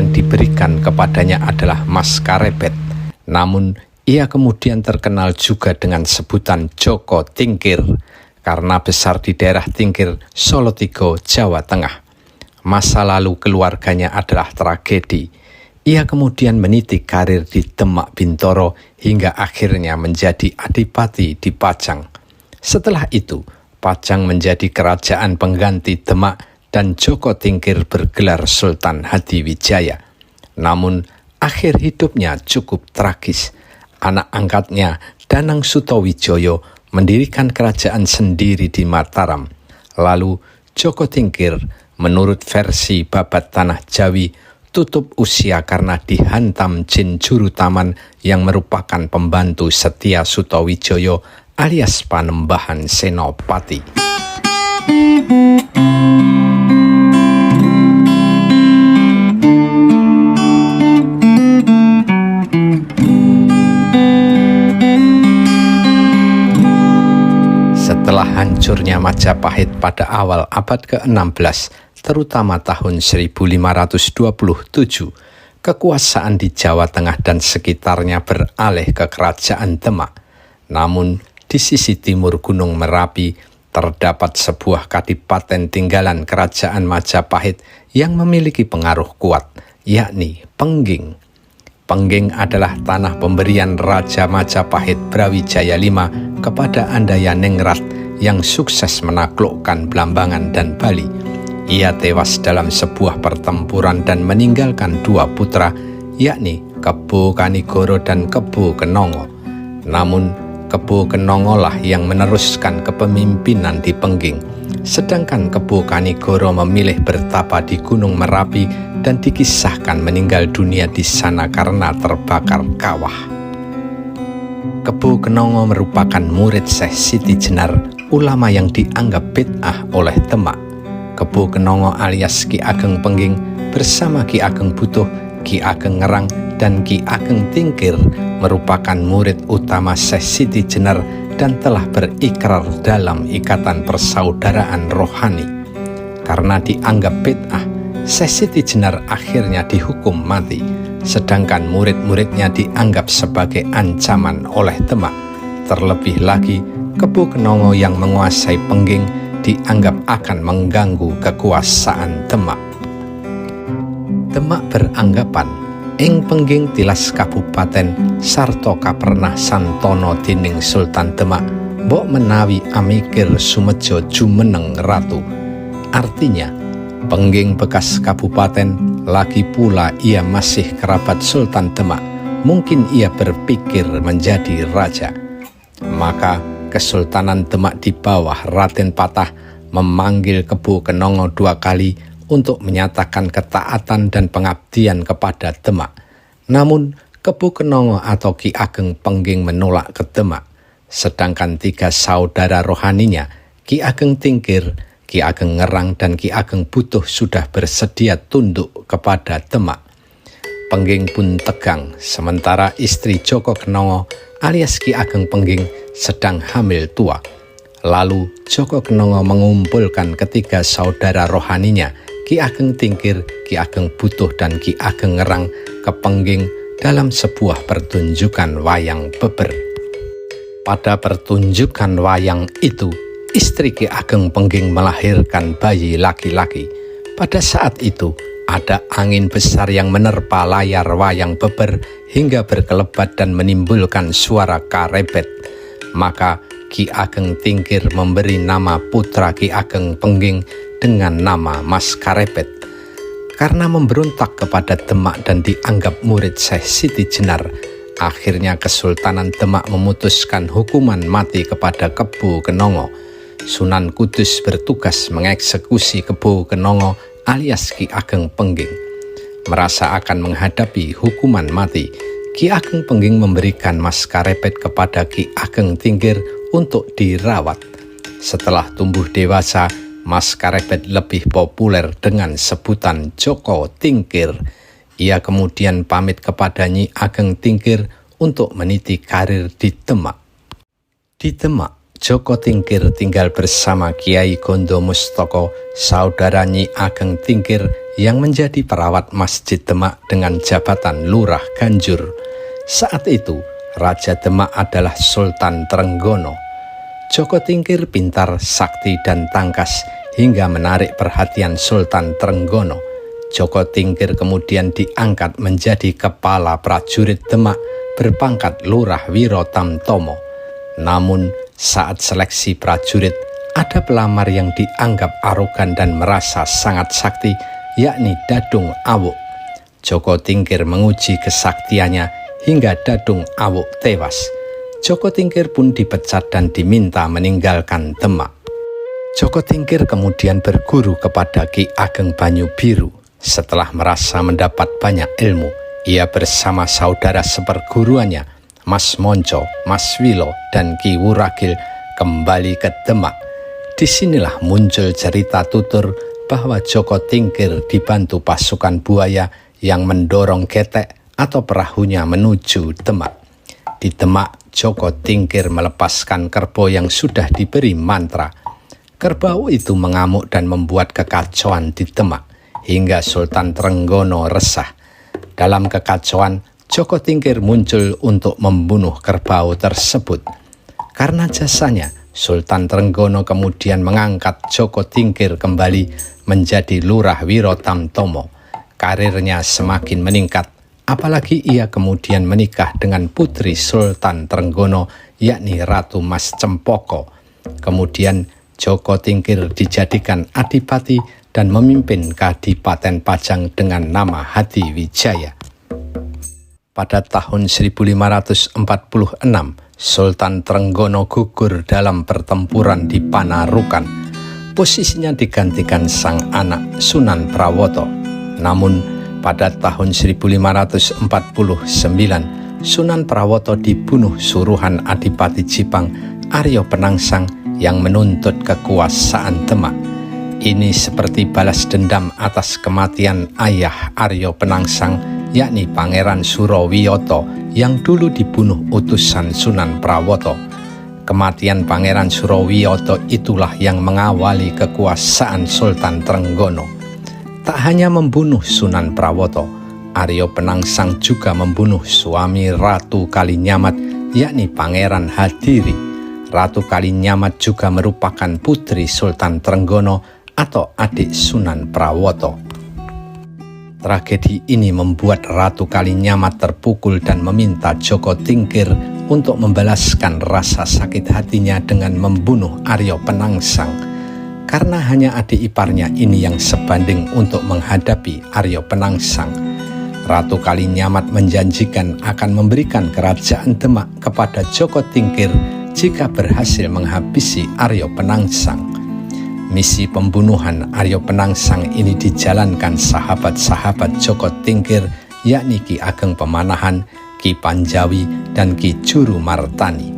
yang diberikan kepadanya adalah Mas Karebet. Namun, ia kemudian terkenal juga dengan sebutan Joko Tingkir, karena besar di daerah Tingkir, Solotigo, Jawa Tengah. Masa lalu keluarganya adalah tragedi. Ia kemudian meniti karir di Demak Bintoro hingga akhirnya menjadi adipati di Pajang. Setelah itu, Pajang menjadi kerajaan pengganti Demak dan Joko Tingkir bergelar Sultan Hadiwijaya. Namun, akhir hidupnya cukup tragis. Anak angkatnya, Danang Sutawijoyo, mendirikan kerajaan sendiri di Mataram. Lalu, Joko Tingkir, menurut versi Babat Tanah Jawi, tutup usia karena dihantam jin juru taman yang merupakan pembantu setia Sutawijoyo alias Panembahan Senopati. Setelah hancurnya Majapahit pada awal abad ke-16, terutama tahun 1527, kekuasaan di Jawa Tengah dan sekitarnya beralih ke Kerajaan Demak. Namun, di sisi timur Gunung Merapi, terdapat sebuah kadipaten tinggalan Kerajaan Majapahit yang memiliki pengaruh kuat, yakni Pengging. Pengging adalah tanah pemberian Raja Majapahit Brawijaya V kepada Andayaningrat yang sukses menaklukkan Blambangan dan Bali. Ia tewas dalam sebuah pertempuran dan meninggalkan dua putra, yakni Kebo Kanigoro dan Kebo Kenongo. Namun, Kebo Kenongo lah yang meneruskan kepemimpinan di Pengging, sedangkan Kebo Kanigoro memilih bertapa di Gunung Merapi dan dikisahkan meninggal dunia di sana karena terbakar kawah. Kebo Kenongo merupakan murid Syekh Siti Jenar, ulama yang dianggap bid'ah oleh Demak. Kebo Kenongo alias Ki Ageng Pengging bersama Ki Ageng Butuh, Ki Ageng Ngerang, dan Ki Ageng Tingkir merupakan murid utama Syekh Siti Jenar dan telah berikrar dalam ikatan persaudaraan rohani. Karena dianggap bid'ah, Syekh Siti Jenar akhirnya dihukum mati, sedangkan murid-muridnya dianggap sebagai ancaman oleh Demak. Terlebih lagi, Kebo Kenongo yang menguasai Pengging dianggap akan mengganggu kekuasaan Demak. Demak beranggapan ing Pengging tilas kabupaten sarta kapernah santono dening Sultan Demak, mbok menawi amikir sumejo jumeneng ratu. Artinya, Pengging bekas kabupaten, lagi pula ia masih kerabat Sultan Demak, mungkin ia berpikir menjadi raja. Maka Kesultanan Demak di bawah Raden Patah memanggil Kebo Kenongo 2 kali untuk menyatakan ketaatan dan pengabdian kepada Demak. Namun Kebo Kenongo atau Ki Ageng Pengging menolak ke Demak, sedangkan 3 saudara rohaninya, Ki Ageng Tingkir, Ki Ageng Ngerang, dan Ki Ageng Butuh sudah bersedia tunduk kepada Demak. Pengging pun tegang, sementara istri Joko Kenongo alias Ki Ageng Pengging sedang hamil tua. Lalu Joko Kenongo mengumpulkan ketiga saudara rohaninya, Ki Ageng Tingkir, Ki Ageng Butuh, dan Ki Ageng Ngerang ke Pengging dalam sebuah pertunjukan wayang beber. Pada pertunjukan wayang itu, istri Ki Ageng Pengging melahirkan bayi laki-laki. Pada saat itu, ada angin besar yang menerpa layar wayang beber hingga berkelebat dan menimbulkan suara karebet. Maka Ki Ageng Tingkir memberi nama putra Ki Ageng Pengging dengan nama Mas Karebet. Karena memberontak kepada Demak dan dianggap murid Syekh Siti Jenar, akhirnya Kesultanan Demak memutuskan hukuman mati kepada Kebo Kenongo. Sunan Kudus bertugas mengeksekusi Kebo Kenongo alias Ki Ageng Pengging. Merasa akan menghadapi hukuman mati, Ki Ageng Pengging memberikan Mas Karebet kepada Ki Ageng Tingkir untuk dirawat. Setelah tumbuh dewasa, Mas Karebet lebih populer dengan sebutan Joko Tingkir. Ia kemudian pamit kepada Nyi Ageng Tingkir untuk meniti karir di Demak. Di Demak, Joko Tingkir tinggal bersama Kiai Gondo Mustoko, saudara Nyi Ageng Tingkir yang menjadi perawat Masjid Demak dengan jabatan Lurah Ganjur. Saat itu, Raja Demak adalah Sultan Trenggono. Joko Tingkir pintar, sakti, dan tangkas hingga menarik perhatian Sultan Trenggono. Joko Tingkir kemudian diangkat menjadi kepala prajurit Demak berpangkat Lurah Wiro Tamtomo. Namun, saat seleksi prajurit, ada pelamar yang dianggap arogan dan merasa sangat sakti, yakni Dadung Awuk. Joko Tingkir menguji kesaktiannya hingga Dadung Awuk tewas. Joko Tingkir pun dipecat dan diminta meninggalkan Demak. Joko Tingkir kemudian berguru kepada Ki Ageng Banyu Biru. Setelah merasa mendapat banyak ilmu, ia bersama saudara seperguruannya, Mas Monco, Mas Wilo, dan Ki Wuragil kembali ke Demak. Disinilah muncul cerita tutur bahwa Joko Tingkir dibantu pasukan buaya yang mendorong getek atau perahunya menuju Demak. Di Demak, Joko Tingkir melepaskan kerbau yang sudah diberi mantra. Kerbau itu mengamuk dan membuat kekacauan di Demak, hingga Sultan Trenggono resah. Dalam kekacauan, Joko Tingkir muncul untuk membunuh kerbau tersebut. Karena jasanya, Sultan Trenggono kemudian mengangkat Joko Tingkir kembali menjadi Lurah Wiro Tamtomo. Karirnya semakin meningkat, apalagi ia kemudian menikah dengan putri Sultan Trenggono, yakni Ratu Mas Cempoko. Kemudian Joko Tingkir dijadikan adipati dan memimpin Kadipaten Pajang dengan nama Hadiwijaya. Pada tahun 1546, Sultan Trenggono gugur dalam pertempuran di Panarukan. Posisinya digantikan sang anak Sunan Prawoto. Namun, pada tahun 1549, Sunan Prawoto dibunuh suruhan Adipati Jipang Aryo Penangsang yang menuntut kekuasaan Demak. Ini seperti balas dendam atas kematian ayah Aryo Penangsang, yakni Pangeran Surowiyoto yang dulu dibunuh utusan Sunan Prawoto. Kematian Pangeran Surowiyoto itulah yang mengawali kekuasaan Sultan Trenggono. Tak hanya membunuh Sunan Prawoto, Aryo Penangsang juga membunuh suami Ratu Kalinyamat, yakni Pangeran Hadiri. Ratu Kalinyamat juga merupakan putri Sultan Trenggono atau adik Sunan Prawoto. Tragedi ini membuat Ratu Kalinyamat terpukul dan meminta Joko Tingkir untuk membalaskan rasa sakit hatinya dengan membunuh Aryo Penangsang. Karena hanya adik iparnya ini yang sebanding untuk menghadapi Aryo Penangsang, Ratu Kalinyamat menjanjikan akan memberikan kerajaan Demak kepada Joko Tingkir jika berhasil menghabisi Aryo Penangsang. Misi pembunuhan Aryo Penangsang ini dijalankan sahabat-sahabat Joko Tingkir, yakni Ki Ageng Pemanahan, Ki Panjawi, dan Ki Juru Martani.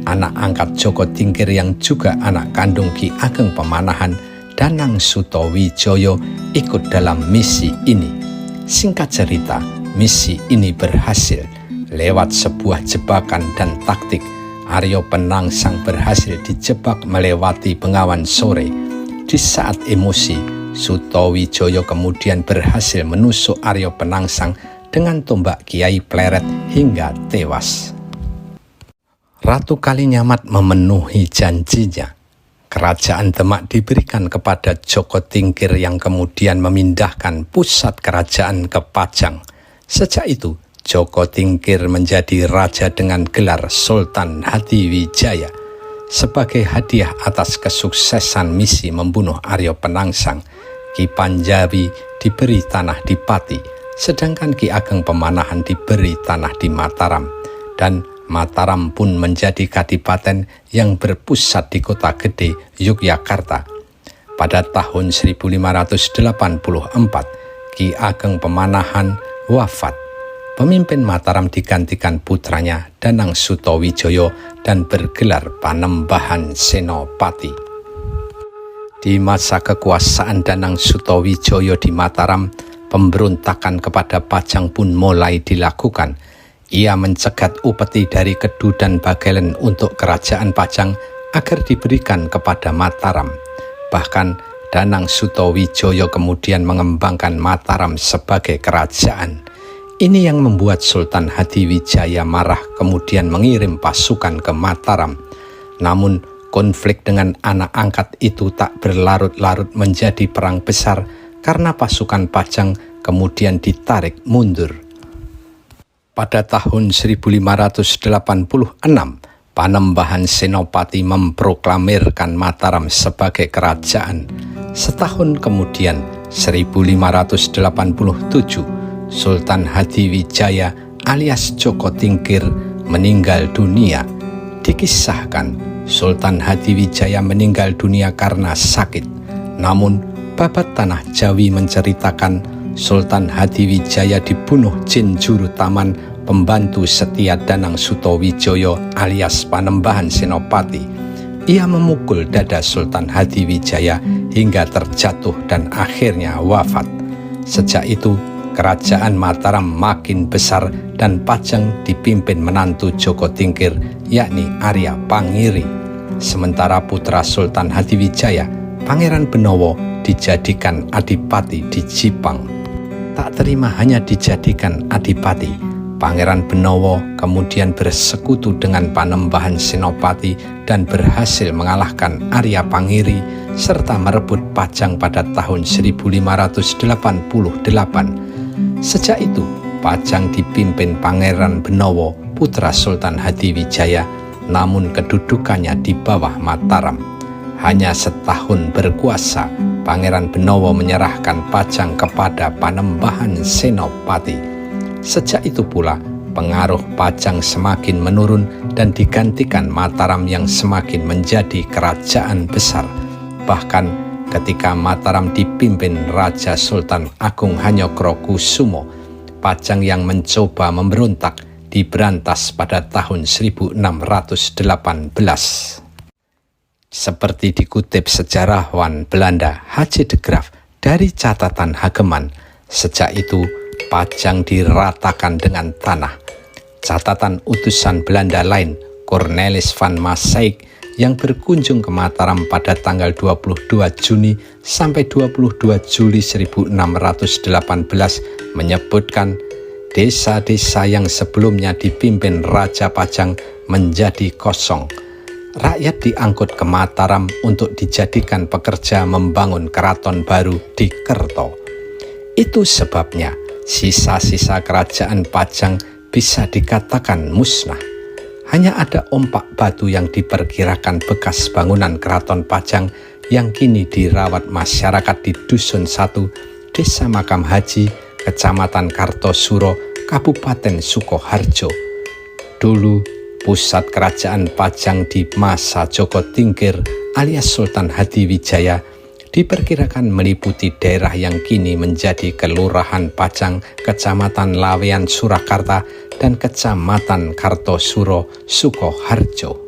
Anak angkat Joko Tingkir yang juga anak kandung Ki Ageng Pemanahan, Danang Sutowijoyo, ikut dalam misi ini. Singkat cerita, misi ini berhasil. Lewat sebuah jebakan dan taktik, Aryo Penangsang berhasil dijebak melewati Bengawan Sore. Di saat emosi, Sutowijoyo kemudian berhasil menusuk Aryo Penangsang dengan tombak Kiai Pleret hingga tewas. Ratu Kalinyamat memenuhi janjinya. Kerajaan Demak diberikan kepada Joko Tingkir yang kemudian memindahkan pusat kerajaan ke Pajang. Sejak itu, Joko Tingkir menjadi raja dengan gelar Sultan Hadiwijaya. Sebagai hadiah atas kesuksesan misi membunuh Aryo Penangsang, Ki Panjawi diberi tanah di Pati, sedangkan Ki Ageng Pemanahan diberi tanah di Mataram, dan Mataram pun menjadi kadipaten yang berpusat di kota gede Yogyakarta. Pada tahun 1584, Ki Ageng Pemanahan wafat. Pemimpin Mataram digantikan putranya Danang Sutowijoyo dan bergelar Panembahan Senopati. Di masa kekuasaan Danang Sutowijoyo di Mataram, pemberontakan kepada Pajang pun mulai dilakukan. Ia mencegat upeti dari Kedu dan Bagelen untuk kerajaan Pajang agar diberikan kepada Mataram. Bahkan Danang Sutawijaya kemudian mengembangkan Mataram sebagai kerajaan. Ini yang membuat Sultan Hadiwijaya marah, kemudian mengirim pasukan ke Mataram. Namun konflik dengan anak angkat itu tak berlarut-larut menjadi perang besar karena pasukan Pajang kemudian ditarik mundur. Pada tahun 1586, Panembahan Senopati memproklamirkan Mataram sebagai kerajaan. Setahun kemudian, 1587, Sultan Hadiwijaya alias Joko Tingkir meninggal dunia. Dikisahkan Sultan Hadiwijaya meninggal dunia karena sakit. Namun Babat Tanah Jawi menceritakan Sultan Hadiwijaya dibunuh jin juru taman pembantu setia Danang Sutawijaya alias Panembahan Senopati. Ia memukul dada Sultan Hadiwijaya hingga terjatuh dan akhirnya wafat. Sejak itu kerajaan Mataram makin besar dan Pajang dipimpin menantu Joko Tingkir, yakni Arya Pangiri. Sementara putra Sultan Hadiwijaya, Pangeran Benowo, dijadikan adipati di Jipang. Tak terima hanya dijadikan adipati, Pangeran Benowo kemudian bersekutu dengan Panembahan Senopati dan berhasil mengalahkan Arya Pangiri serta merebut Pajang pada tahun 1588. Sejak itu, Pajang dipimpin Pangeran Benowo, putra Sultan Hadiwijaya, namun kedudukannya di bawah Mataram. Hanya setahun berkuasa, Pangeran Benowo menyerahkan Pajang kepada Panembahan Senopati. Sejak itu pula, pengaruh Pajang semakin menurun dan digantikan Mataram yang semakin menjadi kerajaan besar. Bahkan ketika Mataram dipimpin Raja Sultan Agung Hanyokrokusumo, Pajang yang mencoba memberontak diberantas pada tahun 1618. Seperti dikutip sejarawan Belanda H.C. de Graaf dari catatan Hageman, sejak itu Pajang diratakan dengan tanah. Catatan utusan Belanda lain, Cornelis van Maaseik, yang berkunjung ke Mataram pada tanggal 22 Juni sampai 22 Juli 1618 menyebutkan desa-desa yang sebelumnya dipimpin Raja Pajang menjadi kosong. Rakyat diangkut ke Mataram untuk dijadikan pekerja membangun keraton baru di Kerto. Itu sebabnya sisa-sisa kerajaan Pajang bisa dikatakan musnah. Hanya ada ompak batu yang diperkirakan bekas bangunan keraton Pajang yang kini dirawat masyarakat di Dusun 1, Desa Makam Haji, Kecamatan Kartosuro, Kabupaten Sukoharjo. Dulu pusat kerajaan Pajang di masa Joko Tingkir alias Sultan Hadiwijaya diperkirakan meliputi daerah yang kini menjadi Kelurahan Pajang, Kecamatan Lawean Surakarta, dan Kecamatan Kartosuro, Sukoharjo.